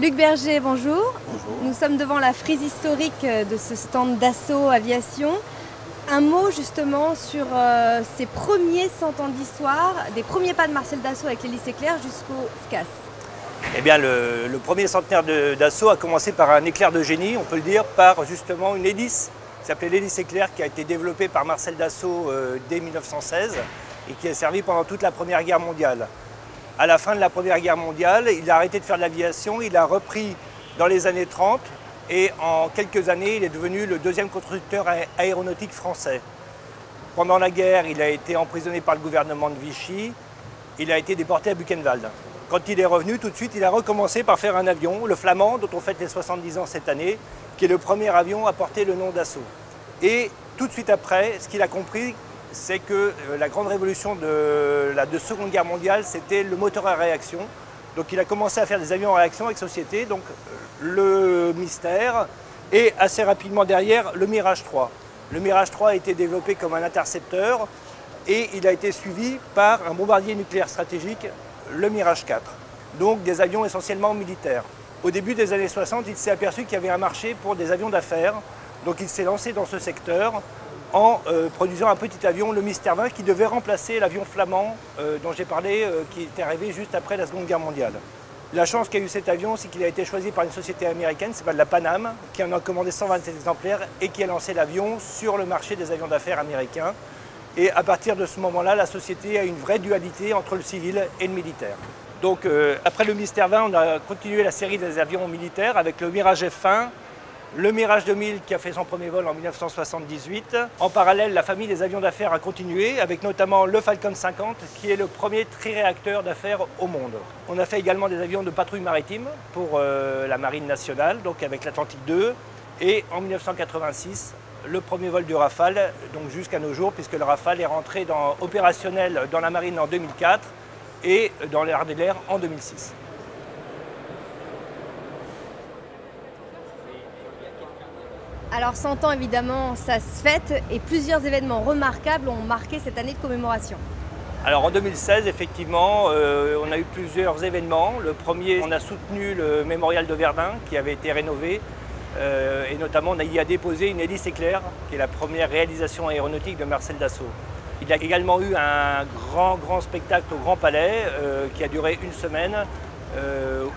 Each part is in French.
Luc Berger, bonjour. Bonjour. Nous sommes devant la frise historique de ce stand Dassault Aviation. Un mot justement sur ces premiers 100 ans d'histoire, des premiers pas de Marcel Dassault avec l'hélice éclair jusqu'au FCAS. Eh bien, le premier centenaire de Dassault a commencé par un éclair de génie, on peut le dire, par justement une hélice qui s'appelait l'hélice éclair, qui a été développée par Marcel Dassault dès 1916 et qui a servi pendant toute la Première Guerre mondiale. À la fin de la Première Guerre mondiale, il a arrêté de faire de l'aviation, il a repris dans les années 30 et en quelques années, il est devenu le deuxième constructeur aéronautique français. Pendant la guerre, il a été emprisonné par le gouvernement de Vichy, il a été déporté à Buchenwald. Quand il est revenu, tout de suite, il a recommencé par faire un avion, le Flamand, dont on fête les 70 ans cette année, qui est le premier avion à porter le nom Dassault. Et tout de suite après, ce qu'il a compris, c'est que la grande révolution de la Seconde Guerre mondiale, c'était le moteur à réaction. Donc il a commencé à faire des avions à réaction avec société, donc le Mystère, et assez rapidement derrière, le Mirage 3. Le Mirage 3 a été développé comme un intercepteur, et il a été suivi par un bombardier nucléaire stratégique, le Mirage 4. Donc des avions essentiellement militaires. Au début des années 60, il s'est aperçu qu'il y avait un marché pour des avions d'affaires, donc il s'est lancé dans ce secteur, en produisant un petit avion, le Mystère 20, qui devait remplacer l'avion flamand dont j'ai parlé, qui était arrivé juste après la Seconde Guerre mondiale. La chance qu'a eu cet avion, c'est qu'il a été choisi par une société américaine, c'est pas de la Pan Am, qui en a commandé 127 exemplaires et qui a lancé l'avion sur le marché des avions d'affaires américains. Et à partir de ce moment-là, la société a une vraie dualité entre le civil et le militaire. Donc après le Mystère 20, on a continué la série des avions militaires avec le Mirage F1, le Mirage 2000 qui a fait son premier vol en 1978. En parallèle, la famille des avions d'affaires a continué avec notamment le Falcon 50 qui est le premier triréacteur d'affaires au monde. On a fait également des avions de patrouille maritime pour la Marine nationale, donc avec l'Atlantique 2. Et en 1986, le premier vol du Rafale, donc jusqu'à nos jours, puisque le Rafale est rentré opérationnel dans la Marine en 2004 et dans les arts de l'air en 2006. Alors 100 ans évidemment, ça se fête et plusieurs événements remarquables ont marqué cette année de commémoration. Alors en 2016, effectivement, on a eu plusieurs événements. Le premier, on a soutenu le mémorial de Verdun qui avait été rénové et notamment on y a déposé une hélice éclair qui est la première réalisation aéronautique de Marcel Dassault. Il y a également eu un grand spectacle au Grand Palais qui a duré une semaine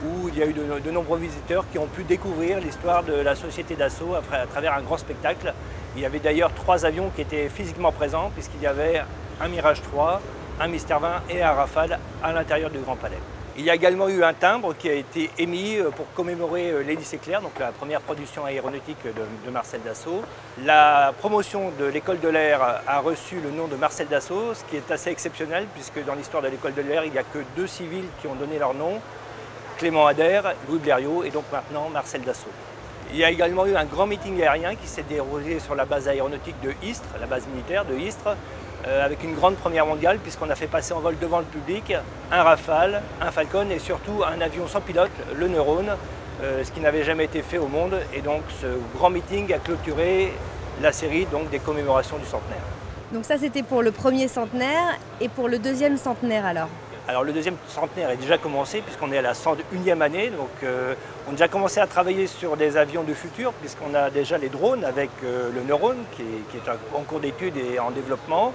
où il y a eu de nombreux visiteurs qui ont pu découvrir l'histoire de la société Dassault à travers un grand spectacle. Il y avait d'ailleurs 3 avions qui étaient physiquement présents puisqu'il y avait un Mirage 3, un Mystère 20 et un Rafale à l'intérieur du Grand Palais. Il y a également eu un timbre qui a été émis pour commémorer l'hélice éclair, donc la première production aéronautique de Marcel Dassault. La promotion de l'école de l'air a reçu le nom de Marcel Dassault, ce qui est assez exceptionnel puisque dans l'histoire de l'école de l'air, il n'y a que 2 civils qui ont donné leur nom, Clément Ader, Louis Blériot et donc maintenant Marcel Dassault. Il y a également eu un grand meeting aérien qui s'est déroulé sur la base aéronautique de Istres, la base militaire de Istres, avec une grande première mondiale puisqu'on a fait passer en vol devant le public un Rafale, un Falcon et surtout un avion sans pilote, le Neurone, ce qui n'avait jamais été fait au monde. Et donc ce grand meeting a clôturé la série donc, des commémorations du centenaire. Donc ça c'était pour le premier centenaire et pour le deuxième centenaire alors? Alors le deuxième centenaire est déjà commencé puisqu'on est à la 101e année, donc on a déjà commencé à travailler sur des avions du futur puisqu'on a déjà les drones avec le Neurone qui est en cours d'étude et en développement.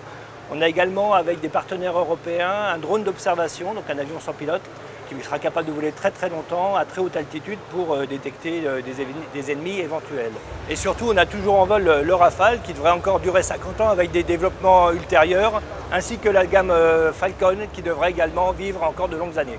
On a également avec des partenaires européens un drone d'observation, donc un avion sans pilote qui sera capable de voler très longtemps à très haute altitude pour détecter des ennemis éventuels. Et surtout on a toujours en vol le Rafale qui devrait encore durer 50 ans avec des développements ultérieurs, ainsi que la gamme Falcon qui devrait également vivre encore de longues années.